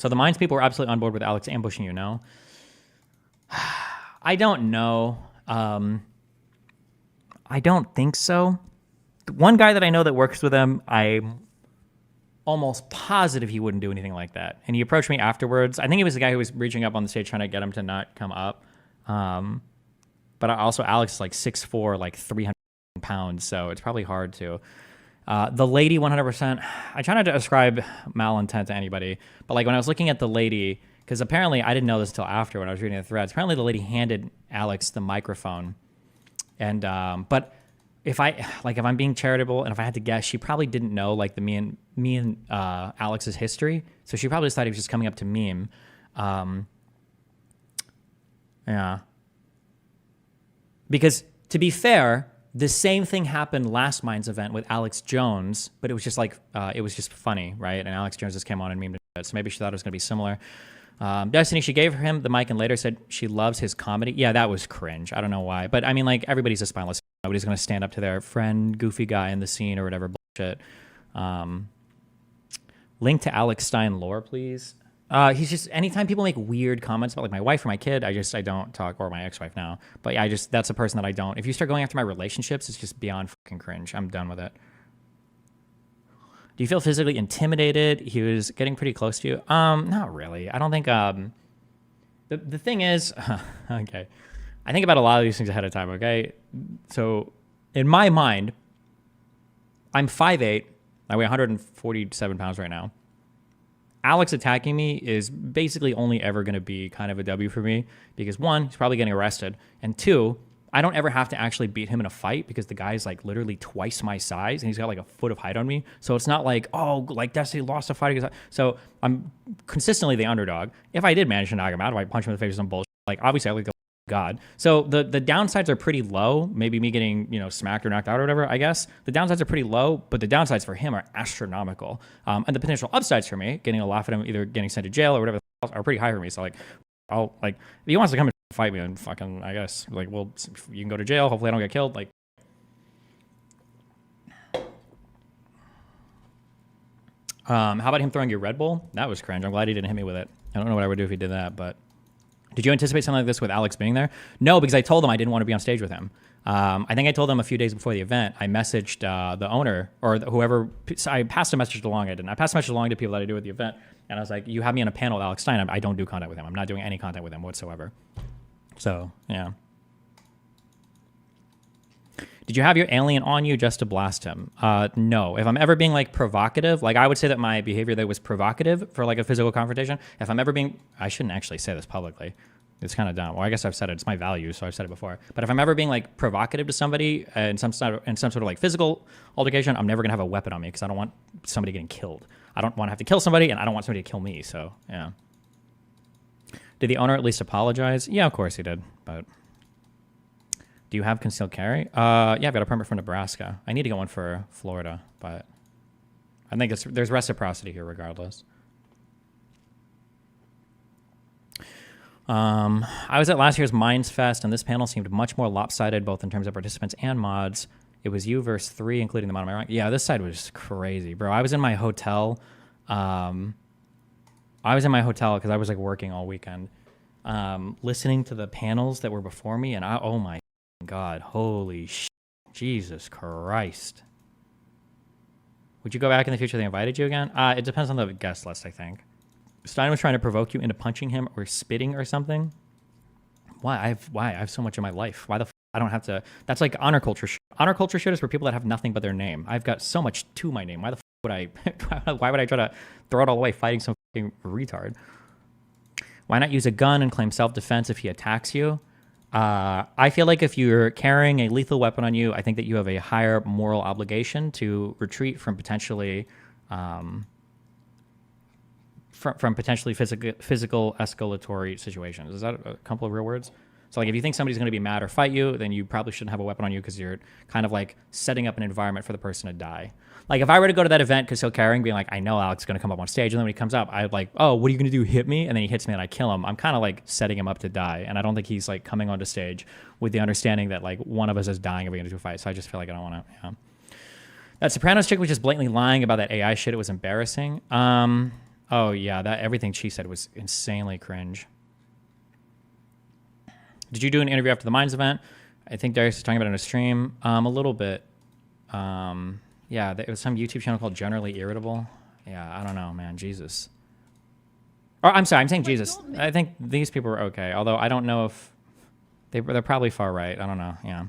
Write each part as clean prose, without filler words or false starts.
So the Mines people were absolutely on board with Alex ambushing you, no? I don't know. I don't think so. One guy that I know that works with him, I'm almost positive he wouldn't do anything like that. And he approached me afterwards. I think he was the guy who was reaching up on the stage trying to get him to not come up. But also Alex is like 6'4", like 300 pounds, so it's probably hard to. The lady, 100%. I try not to ascribe malintent to anybody, but like when I was looking at the lady, because apparently I didn't know this until after when I was reading the threads. Apparently the lady handed Alex the microphone, and but if I'm being charitable and if I had to guess, she probably didn't know like me and Alex's history, so she probably just thought he was just coming up to meme. Yeah. Because to be fair, the same thing happened last Minds event with Alex Jones, but it was just like, it was just funny, right? And Alex Jones just came on and memed it, so maybe she thought it was going to be similar. Destiny, she gave him the mic and later said she loves his comedy. Yeah, that was cringe. I don't know why. But I mean, like, everybody's a spineless. Nobody's going to stand up to their friend, goofy guy in the scene or whatever bullshit. Link to Alex Stein lore, please. He's just, anytime people make weird comments about like my wife or my kid, I don't talk, or my ex-wife now. But yeah, that's a person that I don't. If you start going after my relationships, it's just beyond fucking cringe. I'm done with it. Do you feel physically intimidated? He was getting pretty close to you. Not really. I don't think, the thing is, okay. I think about a lot of these things ahead of time, okay? So in my mind, I'm 5'8". I weigh 147 pounds right now. Alex attacking me is basically only ever going to be kind of a W for me because one, he's probably getting arrested, and two, I don't ever have to actually beat him in a fight because the guy's like literally twice my size and he's got like a foot of height on me. So it's not like, oh, like Destiny lost a fight. So I'm consistently the underdog. If I did manage to knock him out, if I punch him in the face with some bullshit, like obviously I like the God. So the downsides are pretty low. Maybe me getting, smacked or knocked out or whatever, I guess. The downsides are pretty low, but the downsides for him are astronomical. And the potential upsides for me, getting a laugh at him, either getting sent to jail or whatever else, are pretty high for me. So like, if he wants to come and fight me, and fucking, I guess, like, well, you can go to jail. Hopefully I don't get killed. Like, how about him throwing your Red Bull? That was cringe. I'm glad he didn't hit me with it. I don't know what I would do if he did that, but did you anticipate something like this with Alex being there? No, because I told him I didn't want to be on stage with him. I think I told him a few days before the event. I messaged the owner or whoever. I passed a message along. I passed a message along to people that I do at the event, and I was like, "You have me on a panel with Alex Stein. I don't do content with him. I'm not doing any content with him whatsoever." So yeah. Did you have your alien on you just to blast him? No. If I'm ever being like provocative, like I would say that my behavior there was provocative for like a physical confrontation. If I'm ever being, I shouldn't actually say this publicly. It's kind of dumb. Well, I guess I've said it. It's my value, so I've said it before. But if I'm ever being like provocative to somebody in some sort of like physical altercation, I'm never gonna have a weapon on me because I don't want somebody getting killed. I don't want to have to kill somebody, and I don't want somebody to kill me. So yeah. Did the owner at least apologize? Yeah, of course he did. But do you have concealed carry? Yeah, I've got a permit from Nebraska. I need to get one for Florida, but I think there's reciprocity here regardless. I was at last year's Minds Fest, and this panel seemed much more lopsided, both in terms of participants and mods. It was you versus 3, including the mod on my right. Yeah, this side was crazy, bro. I was in my hotel. Because I was like working all weekend, listening to the panels that were before me, and oh my God, holy shit, Jesus Christ. Would you go back in the future if they invited you again? It depends on the guest list, I think. Stein was trying to provoke you into punching him or spitting or something. Why? I have so much in my life. Why the I don't have to? That's like honor culture shit. Honor culture shit is for people that have nothing but their name. I've got so much to my name. Why the would I? Why would I try to throw it all away fighting some fucking retard? Why not use a gun and claim self-defense if he attacks you? I feel like if you're carrying a lethal weapon on you, I think that you have a higher moral obligation to retreat from potentially physical escalatory situations. Is that a couple of real words? So like if you think somebody's going to be mad or fight you, then you probably shouldn't have a weapon on you because you're kind of like setting up an environment for the person to die. Like if I were to go to that event because he'll carrying, being like, I know Alex is going to come up on stage, and then when he comes up, I'd like, oh, what are you going to do? Hit me? And then he hits me and I kill him. I'm kind of like setting him up to die. And I don't think he's like coming onto stage with the understanding that like one of us is dying if we get into a fight. So I just feel like I don't want to, That Sopranos chick was just blatantly lying about that AI shit. It was embarrassing. Oh yeah, that everything she said was insanely cringe. Did you do an interview after the Minds event? I think Darius was talking about it in a stream. A little bit. Yeah, it was some YouTube channel called Generally Irritable. Yeah, I don't know, man. Jesus. Or I'm sorry, I'm saying Jesus. I think these people were okay. Although I don't know if they're probably far right. I don't know. Yeah.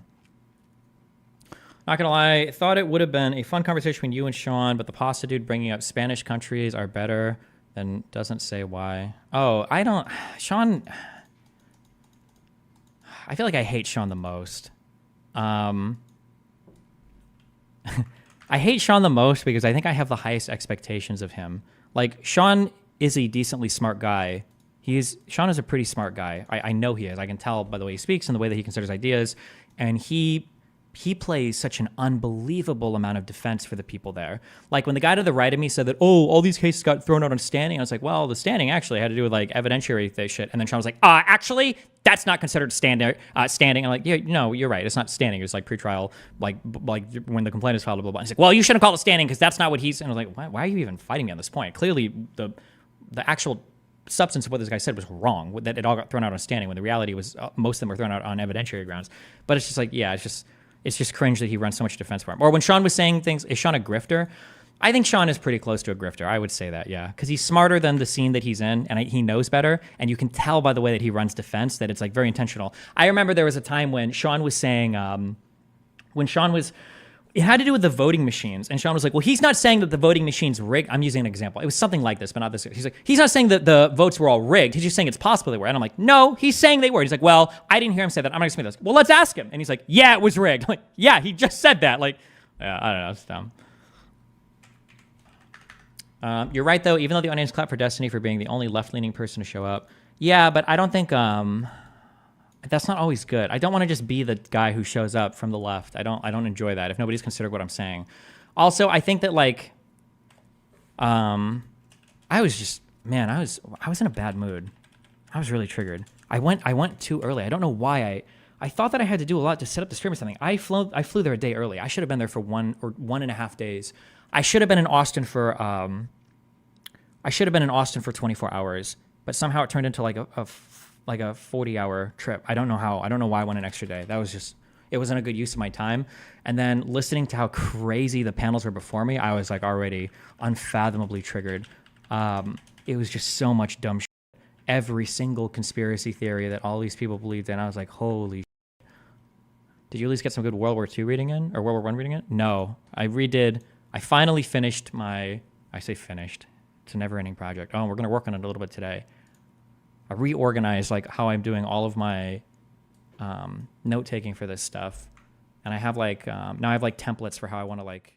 Not gonna lie, thought it would have been a fun conversation between you and Sean, but the pasta dude bringing up Spanish countries are better than doesn't say why. Oh, I don't. Sean. I feel like I hate Sean the most. I hate Sean the most because I think I have the highest expectations of him. Like, Sean is a decently smart guy. Sean is a pretty smart guy. I know he is. I can tell by the way he speaks and the way that he considers ideas. And he plays such an unbelievable amount of defense for the people there. Like, when the guy to the right of me said that, oh, all these cases got thrown out on standing, I was like, well, the standing actually had to do with, like, evidentiary shit. And then Sean was like, actually, that's not considered standing. I'm like, yeah, no, you're right. It's not standing. It's like pretrial, like when the complaint is filed, blah, blah, blah. He's like, well, you shouldn't call it standing because that's not what he's... And I was like, why are you even fighting me on this point? Clearly, the actual substance of what this guy said was wrong, that it all got thrown out on standing, when the reality was most of them were thrown out on evidentiary grounds. But it's just like, yeah, it's just cringe that he runs so much defense for him. Or when Sean was saying things, is Sean a grifter? I think Sean is pretty close to a grifter. I would say that, yeah. Because he's smarter than the scene that he's in, and he knows better. And you can tell by the way that he runs defense that it's like very intentional. I remember there was a time when Sean was saying, it had to do with the voting machines. And Sean was like, well, he's not saying that the voting machines rigged. I'm using an example. It was something like this, but not this. He's like, he's not saying that the votes were all rigged. He's just saying it's possible they were. And I'm like, no, he's saying they were. He's like, well, I didn't hear him say that. I'm not going to say this. Well, let's ask him. And he's like, yeah, it was rigged. I'm like, yeah, he just said that. Like, yeah, I don't know. It's dumb. You're right, though. Even though the audience clapped for Destiny for being the only left-leaning person to show up. Yeah, but I don't think... that's not always good. I don't want to just be the guy who shows up from the left. I don't enjoy that if nobody's considered what I'm saying. Also, I think that, like, I was in a bad mood. I was really triggered. I went too early. I don't know why. I thought that I had to do a lot to set up the stream or something. I flew there a day early. I should have been there for 1.5 days. I should have been in Austin for 24 hours, but somehow it turned into like a 40-hour trip. I don't know how. I don't know why I went an extra day. It wasn't a good use of my time. And then listening to how crazy the panels were before me, I was like already unfathomably triggered. It was just so much dumb shit. Every single conspiracy theory that all these people believed in, I was like, holy shit. Did you at least get some good World War II reading in? Or World War I reading in? No. I finally finished I say finished. It's a never-ending project. Oh, we're going to work on it a little bit today. I reorganized like how I'm doing all of my note taking for this stuff, and I have like now I have like templates for how I want to like